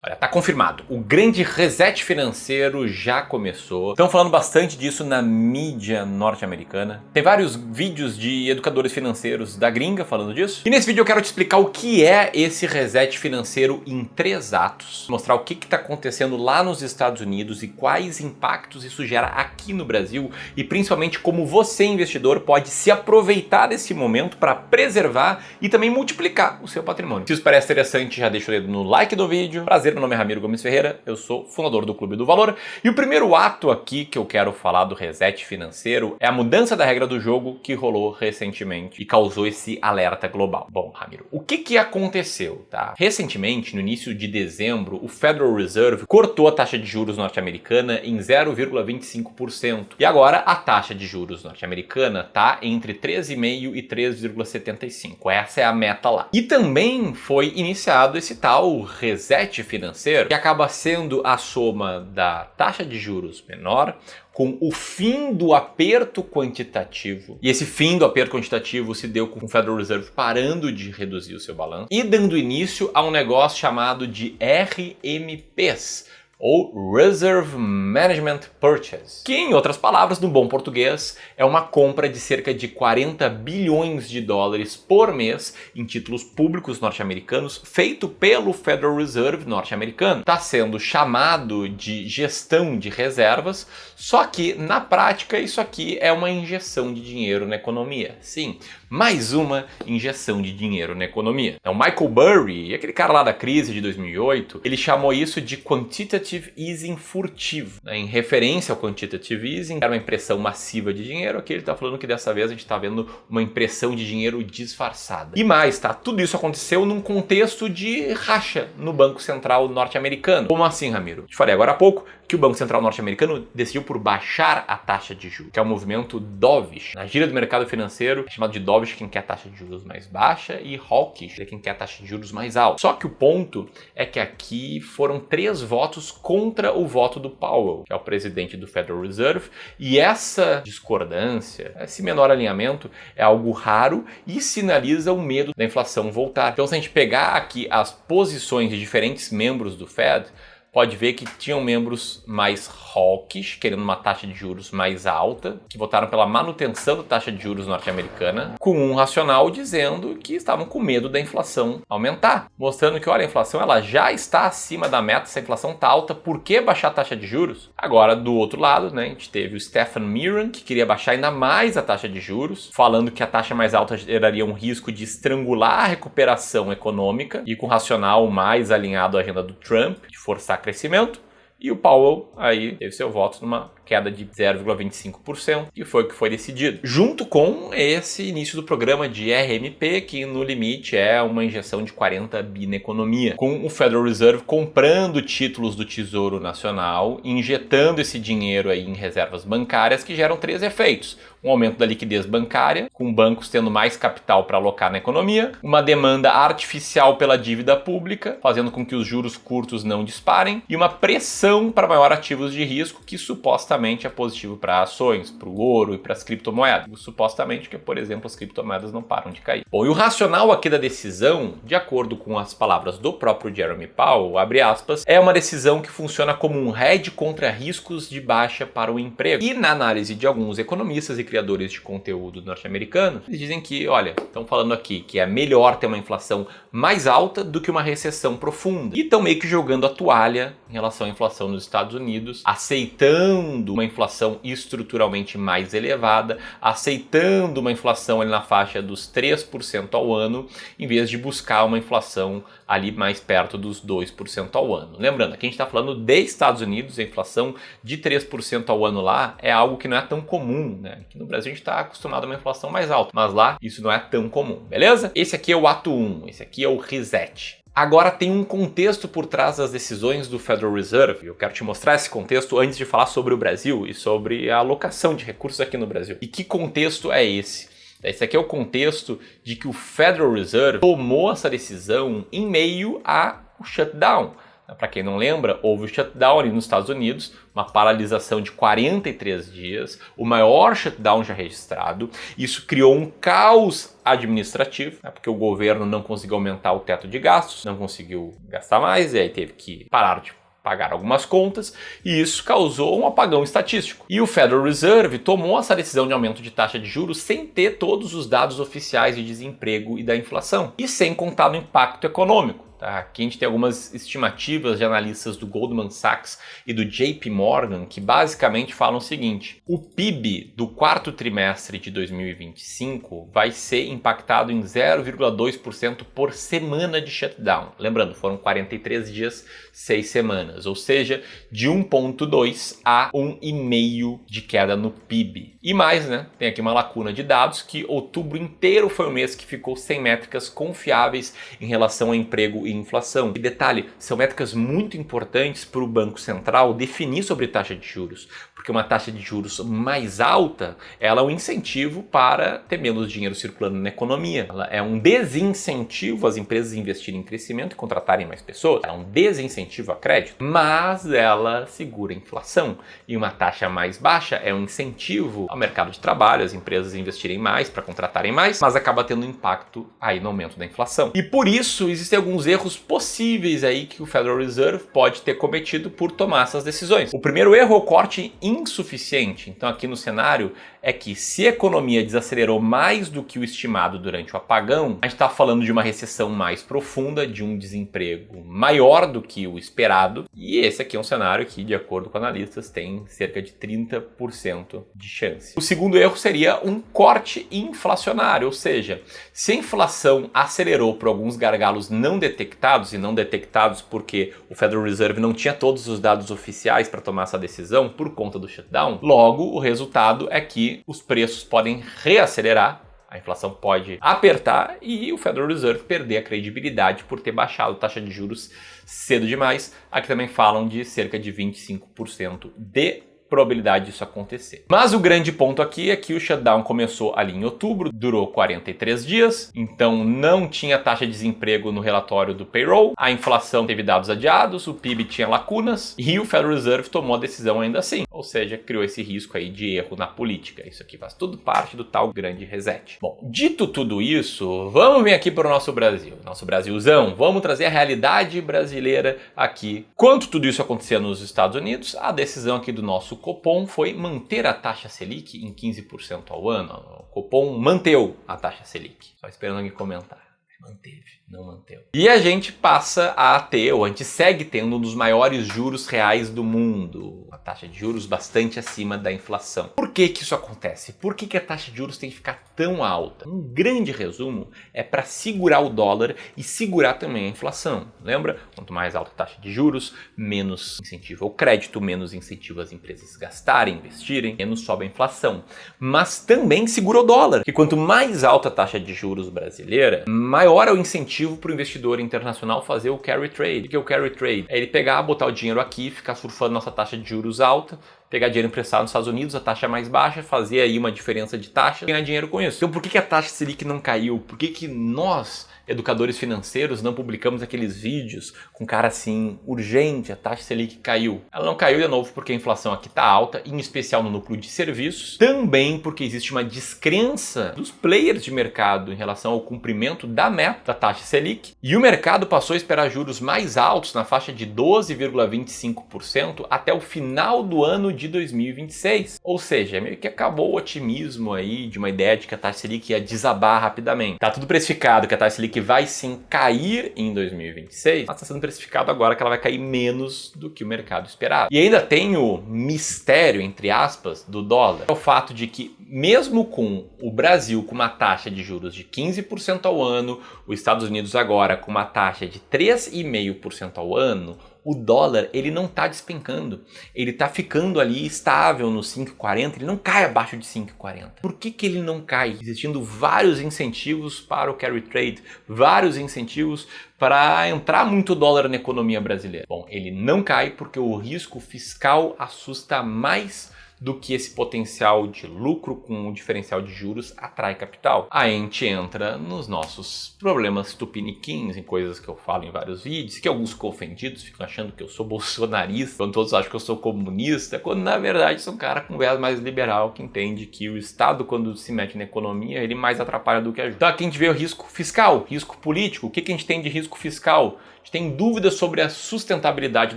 Olha, tá confirmado. O grande reset financeiro já começou. Estão falando bastante disso na mídia norte-americana. Tem vários vídeos de educadores financeiros da gringa falando disso. E nesse vídeo eu quero te explicar o que é esse reset financeiro em 3 atos. Mostrar o que está acontecendo lá nos Estados Unidos e quais impactos isso gera aqui no Brasil. E principalmente como você, investidor, pode se aproveitar desse momento para preservar e também multiplicar o seu patrimônio. Se isso parece interessante, já deixa o dedo no like do vídeo. Prazer. Meu nome é Ramiro Gomes Ferreira, eu sou fundador do Clube do Valor e o primeiro ato aqui que eu quero falar do reset financeiro é a mudança da regra do jogo que rolou recentemente e causou esse alerta global. Bom, Ramiro, o que aconteceu, tá? Recentemente, no início de dezembro, o Federal Reserve cortou a taxa de juros norte-americana em 0,25% e agora a taxa de juros norte-americana tá entre 13,5% e 3,75%. Essa é a meta lá. E também foi iniciado esse tal reset financeiro, que acaba sendo a soma da taxa de juros menor com o fim do aperto quantitativo. E esse fim do aperto quantitativo se deu com o Federal Reserve parando de reduzir o seu balanço e dando início a um negócio chamado de RMPs, ou Reserve Management Purchase, que em outras palavras, no bom português, é uma compra de cerca de 40 bilhões de dólares por mês em títulos públicos norte-americanos, feito pelo Federal Reserve norte-americano. Está sendo chamado de gestão de reservas, só que na prática isso aqui é uma injeção de dinheiro na economia. Sim, mais uma injeção de dinheiro na economia. O Michael Burry, aquele cara lá da crise de 2008, ele chamou isso de Quantitative Easing furtivo, né? Em referência ao Quantitative Easing, era uma impressão massiva de dinheiro. Aqui ele está falando que dessa vez a gente está vendo uma impressão de dinheiro disfarçada. E mais, tá? Tudo isso aconteceu num contexto de racha no Banco Central norte-americano. Como assim, Ramiro? Te falei agora há pouco que o Banco Central norte-americano decidiu por baixar a taxa de juros, que é o movimento dovish. Na gíria do mercado financeiro, é chamado de dovish quem quer a taxa de juros mais baixa e hawkish é quem quer a taxa de juros mais alta. Só que o ponto é que aqui foram 3 votos contra o voto do Powell, que é o presidente do Federal Reserve, e essa discordância, esse menor alinhamento é algo raro e sinaliza o medo da inflação voltar. Então, se a gente pegar aqui as posições de diferentes membros do Fed, pode ver que tinham membros mais hawkish, querendo uma taxa de juros mais alta, que votaram pela manutenção da taxa de juros norte-americana, com um racional dizendo que estavam com medo da inflação aumentar, mostrando que, olha, a inflação ela já está acima da meta, se a inflação está alta, por que baixar a taxa de juros? Agora, do outro lado, né, a gente teve o Stephen Miran, que queria baixar ainda mais a taxa de juros, falando que a taxa mais alta geraria um risco de estrangular a recuperação econômica, e com o racional mais alinhado à agenda do Trump, de forçar crescimento, e o Powell aí teve seu voto numa queda de 0,25%, que foi o que foi decidido. Junto com esse início do programa de RMP, que no limite é uma injeção de 40 bi na economia, com o Federal Reserve comprando títulos do Tesouro Nacional, injetando esse dinheiro aí em reservas bancárias que geram 3 efeitos. Um aumento da liquidez bancária, com bancos tendo mais capital para alocar na economia, uma demanda artificial pela dívida pública, fazendo com que os juros curtos não disparem, e uma pressão para maior ativos de risco, que supostamente é positivo para ações, para o ouro e para as criptomoedas. Supostamente, porque, por exemplo, as criptomoedas não param de cair. Bom, e o racional aqui da decisão, de acordo com as palavras do próprio Jeremy Powell, abre aspas, é uma decisão que funciona como um hedge contra riscos de baixa para o emprego. E na análise de alguns economistas e criadores de conteúdo norte-americanos, eles dizem que, olha, estão falando aqui que é melhor ter uma inflação mais alta do que uma recessão profunda. E estão meio que jogando a toalha em relação à inflação nos Estados Unidos, aceitando uma inflação estruturalmente mais elevada, aceitando uma inflação ali na faixa dos 3% ao ano, em vez de buscar uma inflação ali mais perto dos 2% ao ano. Lembrando, aqui a gente está falando de Estados Unidos, a inflação de 3% ao ano lá é algo que não é tão comum, né? Aqui no Brasil a gente está acostumado a uma inflação mais alta, mas lá isso não é tão comum, beleza? Esse aqui é o ato 1, esse aqui é o reset. Agora tem um contexto por trás das decisões do Federal Reserve. Eu quero te mostrar esse contexto antes de falar sobre o Brasil e sobre a alocação de recursos aqui no Brasil. E que contexto é esse? Esse aqui é o contexto de que o Federal Reserve tomou essa decisão em meio ao shutdown. Para quem não lembra, houve o shutdown ali nos Estados Unidos, uma paralisação de 43 dias, o maior shutdown já registrado. Isso criou um caos administrativo, né, porque o governo não conseguiu aumentar o teto de gastos, não conseguiu gastar mais, e aí teve que parar de pagar algumas contas, e isso causou um apagão estatístico. E o Federal Reserve tomou essa decisão de aumento de taxa de juros sem ter todos os dados oficiais de desemprego e da inflação, e sem contar no impacto econômico. Aqui a gente tem algumas estimativas de analistas do Goldman Sachs e do JP Morgan que basicamente falam o seguinte: o PIB do quarto trimestre de 2025 vai ser impactado em 0,2% por semana de shutdown. Lembrando, foram 43 dias, 6 semanas, ou seja, de 1,2 a 1,5 de queda no PIB. E mais, né? Tem aqui uma lacuna de dados que outubro inteiro foi o mês que ficou sem métricas confiáveis em relação ao emprego e inflação. E detalhe, são métricas muito importantes para o Banco Central definir sobre taxa de juros, porque uma taxa de juros mais alta, ela é um incentivo para ter menos dinheiro circulando na economia. Ela é um desincentivo às empresas investirem em crescimento e contratarem mais pessoas. Ela é um desincentivo a crédito, mas ela segura a inflação. E uma taxa mais baixa é um incentivo ao mercado de trabalho, as empresas investirem mais para contratarem mais, mas acaba tendo um impacto aí no aumento da inflação. E por isso existem alguns erros possíveis aí que o Federal Reserve pode ter cometido por tomar essas decisões. O primeiro erro é o corte insuficiente. Então aqui no cenário é que se a economia desacelerou mais do que o estimado durante o apagão, a gente está falando de uma recessão mais profunda, de um desemprego maior do que o esperado, e esse aqui é um cenário que, de acordo com analistas, tem cerca de 30% de chance. O segundo erro seria um corte inflacionário, ou seja, se a inflação acelerou por alguns gargalos não detectados, e não detectados porque o Federal Reserve não tinha todos os dados oficiais para tomar essa decisão por conta do shutdown, logo o resultado é que os preços podem reacelerar, a inflação pode apertar e o Federal Reserve perder a credibilidade por ter baixado a taxa de juros cedo demais. Aqui também falam de cerca de 25% de probabilidade disso acontecer. Mas o grande ponto aqui é que o shutdown começou ali em outubro, durou 43 dias, então não tinha taxa de desemprego no relatório do payroll, a inflação teve dados adiados, o PIB tinha lacunas e o Federal Reserve tomou a decisão ainda assim, ou seja, criou esse risco aí de erro na política. Isso aqui faz tudo parte do tal grande reset. Bom, dito tudo isso, vamos vir aqui para o nosso Brasil, nosso Brasilzão, vamos trazer a realidade brasileira aqui. Quanto tudo isso acontecia nos Estados Unidos, a decisão aqui do nosso Copom foi manter a taxa Selic em 15% ao ano. O Copom manteve a taxa Selic. Só esperando alguém comentar. Manteve, não manteve. E a gente passa a ter, ou a gente segue tendo, um dos maiores juros reais do mundo. Uma taxa de juros bastante acima da inflação. Por que que isso acontece? Por que que a taxa de juros tem que ficar tão alta? Um grande resumo é para segurar o dólar e segurar também a inflação. Lembra? Quanto mais alta a taxa de juros, menos incentivo ao crédito, menos incentivo às empresas gastarem, investirem, menos sobe a inflação. Mas também segura o dólar, porque quanto mais alta a taxa de juros brasileira, maior é o incentivo para o investidor internacional fazer o carry trade. O que é o carry trade? É ele pegar, botar o dinheiro aqui, ficar surfando nossa taxa de juros alta, pegar dinheiro emprestado nos Estados Unidos, a taxa é mais baixa, fazer aí uma diferença de taxa e ganhar dinheiro com isso. Então por que a taxa Selic não caiu? Por que nós, educadores financeiros, não publicamos aqueles vídeos com cara assim, urgente, a taxa Selic caiu? Ela não caiu de novo porque a inflação aqui está alta, em especial no núcleo de serviços, também porque existe uma descrença dos players de mercado em relação ao cumprimento da meta da taxa Selic, e o mercado passou a esperar juros mais altos na faixa de 12,25% até o final do ano de 2026. Ou seja, meio que acabou o otimismo aí de uma ideia de que a taxa Selic ia desabar rapidamente. Tá tudo precificado que a taxa Selic vai sim cair em 2026, mas está sendo precificado agora que ela vai cair menos do que o mercado esperava. E ainda tem o mistério, entre aspas, do dólar. É o fato de que mesmo com o Brasil com uma taxa de juros de 15% ao ano, os Estados Unidos agora com uma taxa de 3,5% ao ano, o dólar ele não está despencando, ele está ficando ali estável no 5,40, ele não cai abaixo de 5,40. Por que ele não cai? Existindo vários incentivos para o carry trade, vários incentivos para entrar muito dólar na economia brasileira. Bom, ele não cai porque o risco fiscal assusta mais do que esse potencial de lucro com o diferencial de juros atrai capital. Aí a gente entra nos nossos problemas tupiniquins, em coisas que eu falo em vários vídeos, que alguns ficam ofendidos, ficam achando que eu sou bolsonarista, quando todos acham que eu sou comunista, quando na verdade sou um cara com viés mais liberal que entende que o Estado, quando se mete na economia, ele mais atrapalha do que ajuda. Então aqui a gente vê o risco fiscal, risco político. O que a gente tem de risco fiscal? A gente tem dúvidas sobre a sustentabilidade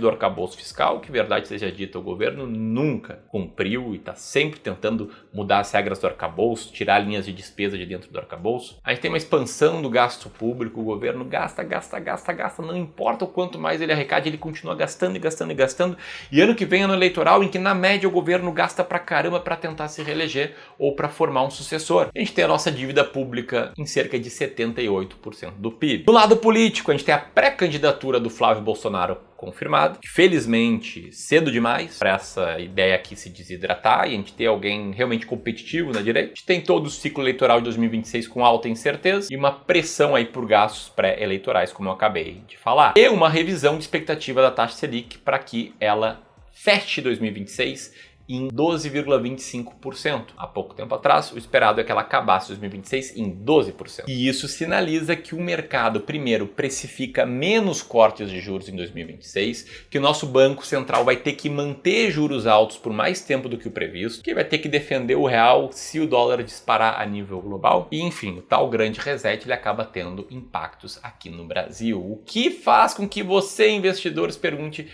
do arcabouço fiscal, que verdade seja dita, o governo nunca cumpriu e está sempre tentando mudar as regras do arcabouço, tirar linhas de despesa de dentro do arcabouço. A gente tem uma expansão do gasto público, o governo gasta, não importa o quanto mais ele arrecade, ele continua gastando. E ano que vem é ano eleitoral em que na média o governo gasta pra caramba para tentar se reeleger ou para formar um sucessor. A gente tem a nossa dívida pública em cerca de 78% do PIB. Do lado político, a gente tem a pré-candidatura do Flávio Bolsonaro confirmada, felizmente cedo demais para essa ideia aqui se desidratar e a gente ter alguém realmente competitivo na direita. A gente tem todo o ciclo eleitoral de 2026 com alta incerteza e uma pressão aí por gastos pré-eleitorais, como eu acabei de falar. E uma revisão de expectativa da taxa Selic para que ela feche 2026 em 12,25%. Há pouco tempo atrás, o esperado é que ela acabasse 2026 em 12%. E isso sinaliza que o mercado, primeiro, precifica menos cortes de juros em 2026, que o nosso Banco Central vai ter que manter juros altos por mais tempo do que o previsto, que vai ter que defender o real se o dólar disparar a nível global. E, enfim, o tal grande reset ele acaba tendo impactos aqui no Brasil. O que faz com que você, investidor, se pergunte,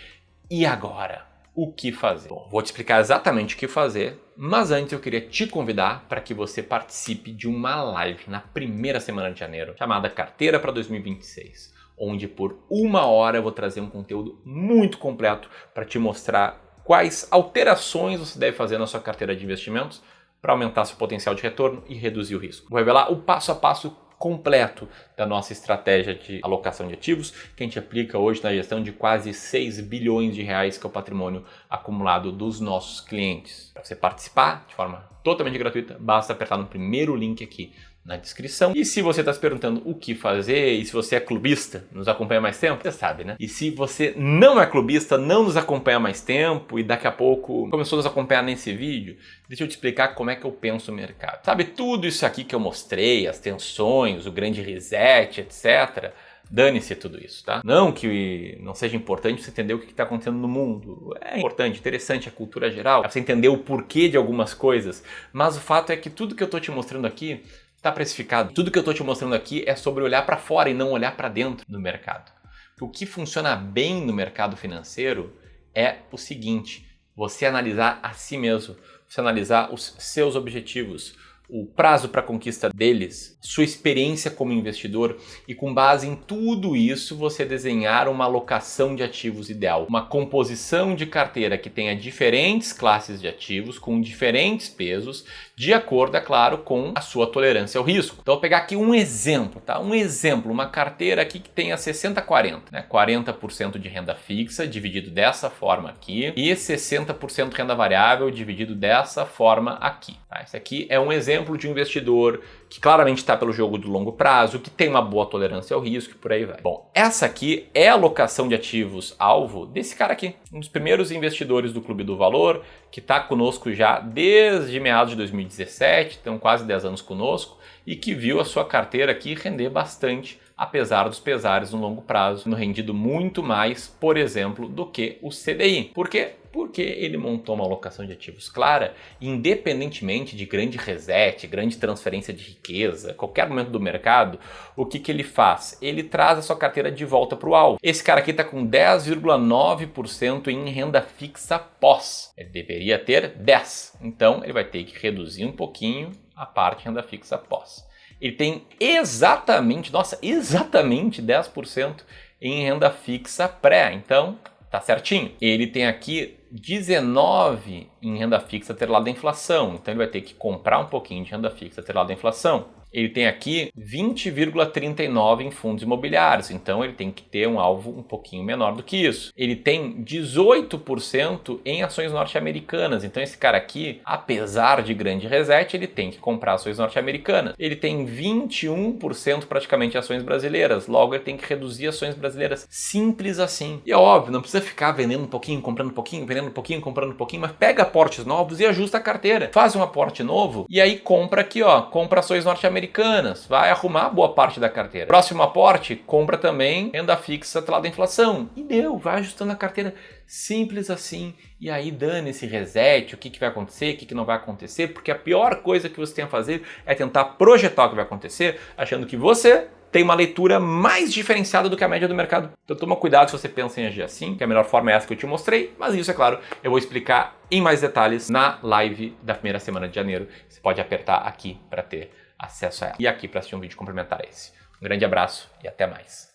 e agora? O que fazer? Bom, vou te explicar exatamente o que fazer, mas antes eu queria te convidar para que você participe de uma live na primeira semana de janeiro, chamada Carteira para 2026, onde por 1 hora eu vou trazer um conteúdo muito completo para te mostrar quais alterações você deve fazer na sua carteira de investimentos para aumentar seu potencial de retorno e reduzir o risco. Vou revelar o passo a passo completo da nossa estratégia de alocação de ativos, que a gente aplica hoje na gestão de quase 6 bilhões de reais, que é o patrimônio acumulado dos nossos clientes. Para você participar de forma totalmente gratuita, basta apertar no primeiro link aqui na descrição. E se você está se perguntando o que fazer, e se você é clubista, nos acompanha mais tempo, você sabe, né? E se você não é clubista, não nos acompanha mais tempo e daqui a pouco começou a nos acompanhar nesse vídeo, deixa eu te explicar como é que eu penso o mercado. Sabe, tudo isso aqui que eu mostrei, as tensões, o grande reset, etc., dane-se tudo isso, tá? Não que não seja importante você entender o que está acontecendo no mundo. É importante, interessante a cultura geral, você entender o porquê de algumas coisas, mas o fato é que tudo que eu estou te mostrando aqui está precificado. Tudo que eu estou te mostrando aqui é sobre olhar para fora e não olhar para dentro do mercado. Porque o que funciona bem no mercado financeiro é o seguinte: você analisar a si mesmo, você analisar os seus objetivos, o prazo para a conquista deles, sua experiência como investidor e com base em tudo isso você desenhar uma alocação de ativos ideal, uma composição de carteira que tenha diferentes classes de ativos com diferentes pesos, de acordo, é claro, com a sua tolerância ao risco. Então, eu vou pegar aqui um exemplo, tá? Uma carteira aqui que tenha 60-40, né? 40% de renda fixa dividido dessa forma aqui e 60% renda variável dividido dessa forma aqui, tá? Esse aqui é um exemplo de um investidor que claramente está pelo jogo do longo prazo, que tem uma boa tolerância ao risco e por aí vai. Bom, essa aqui é a alocação de ativos alvo desse cara aqui, um dos primeiros investidores do Clube do Valor, que está conosco já desde meados de 2017, então quase 10 anos conosco, e que viu a sua carteira aqui render bastante, apesar dos pesares no longo prazo, no rendido muito mais, por exemplo, do que o CDI. Por quê? Porque ele montou uma alocação de ativos clara, independentemente de grande reset, grande transferência de riqueza, qualquer momento do mercado, o que ele faz? Ele traz a sua carteira de volta para o alvo. Esse cara aqui está com 10,9% em renda fixa pós. Ele deveria ter 10%. Então, ele vai ter que reduzir um pouquinho a parte de renda fixa pós. Ele tem exatamente 10% em renda fixa pré. Então, tá certinho. Ele tem aqui 19 em renda fixa atrelada à inflação. Então ele vai ter que comprar um pouquinho de renda fixa atrelada à inflação. Ele tem aqui 20,39 em fundos imobiliários, então ele tem que ter um alvo um pouquinho menor do que isso. Ele tem 18% em ações norte-americanas, então esse cara aqui, apesar de grande reset, ele tem que comprar ações norte-americanas. Ele tem 21% praticamente em ações brasileiras, logo ele tem que reduzir ações brasileiras. Simples assim. E é óbvio, não precisa ficar vendendo um pouquinho, comprando um pouquinho, vendendo um pouquinho, comprando um pouquinho, mas pega aportes novos e ajusta a carteira. Faz um aporte novo e aí compra aqui, ó, compra ações norte-americanas, vai arrumar boa parte da carteira. Próximo aporte, compra também renda fixa atrelada à inflação. E deu, vai ajustando a carteira. Simples assim. E aí dane esse reset, o que vai acontecer, o que não vai acontecer, porque a pior coisa que você tem a fazer é tentar projetar o que vai acontecer, achando que você tem uma leitura mais diferenciada do que a média do mercado. Então toma cuidado se você pensa em agir assim, que a melhor forma é essa que eu te mostrei, mas isso, é claro, eu vou explicar em mais detalhes na live da primeira semana de janeiro. Você pode apertar aqui para ter acesso a ela e aqui para assistir um vídeo complementar a esse. Um grande abraço e até mais.